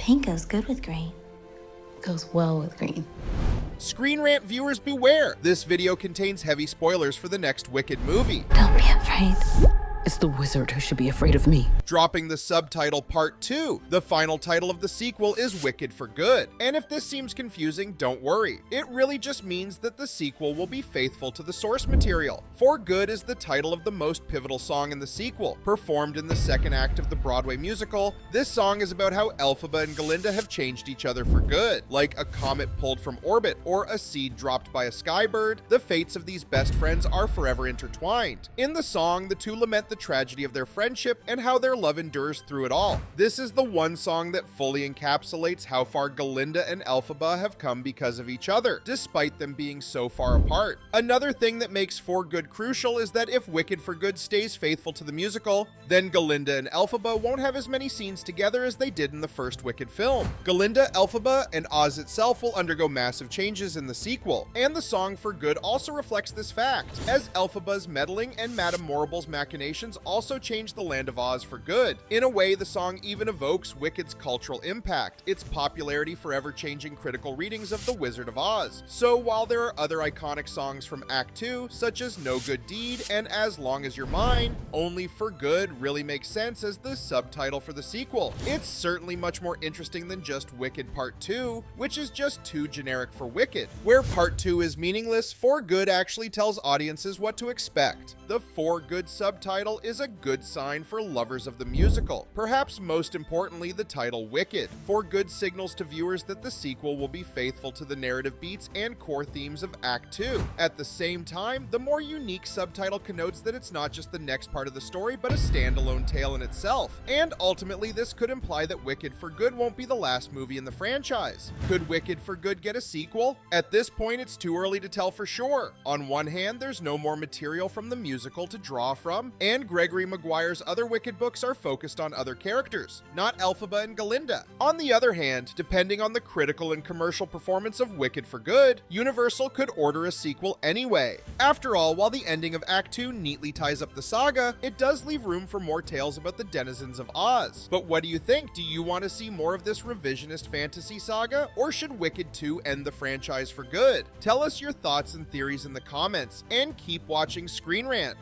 Pink goes good with green. Goes well with green. Screen Rant viewers beware! This video contains heavy spoilers for the next Wicked movie. Don't be afraid. It's the wizard who should be afraid of me. Dropping the subtitle Part 2. The final title of the sequel is Wicked for Good. And if this seems confusing, don't worry. It really just means that the sequel will be faithful to the source material. For Good is the title of the most pivotal song in the sequel. Performed in the second act of the Broadway musical, this song is about how Elphaba and Glinda have changed each other for good. Like a comet pulled from orbit or a seed dropped by a skybird, the fates of these best friends are forever intertwined. In the song, the two lament the tragedy of their friendship and how their love endures through it all. This is the one song that fully encapsulates how far Glinda and Elphaba have come because of each other, despite them being so far apart. Another thing that makes For Good crucial is that if Wicked for Good stays faithful to the musical, then Glinda and Elphaba won't have as many scenes together as they did in the first Wicked film. Glinda, Elphaba, and Oz itself will undergo massive changes in the sequel, and the song For Good also reflects this fact, as Elphaba's meddling and Madame Morrible's machinations also changed the land of Oz for good. In a way, the song even evokes Wicked's cultural impact, its popularity forever changing critical readings of The Wizard of Oz. So while there are other iconic songs from Act 2, such as No Good Deed and As Long As You're Mine, only For Good really makes sense as the subtitle for the sequel. It's certainly much more interesting than just Wicked Part 2, which is just too generic for Wicked. Where Part 2 is meaningless, For Good actually tells audiences what to expect. The For Good subtitle is a good sign for lovers of the musical. Perhaps most importantly, the title Wicked. For Good signals to viewers that the sequel will be faithful to the narrative beats and core themes of Act 2. At the same time, the more unique subtitle connotes that it's not just the next part of the story, but a standalone tale in itself. And ultimately, this could imply that Wicked for Good won't be the last movie in the franchise. Could Wicked for Good get a sequel? At this point, it's too early to tell for sure. On one hand, there's no more material from the musical to draw from, and Gregory Maguire's other Wicked books are focused on other characters, not Elphaba and Glinda. On the other hand, depending on the critical and commercial performance of Wicked for Good, Universal could order a sequel anyway. After all, while the ending of Act 2 neatly ties up the saga, it does leave room for more tales about the denizens of Oz. But what do you think? Do you want to see more of this revisionist fantasy saga, or should Wicked 2 end the franchise for good? Tell us your thoughts and theories in the comments, and keep watching Screen Rant.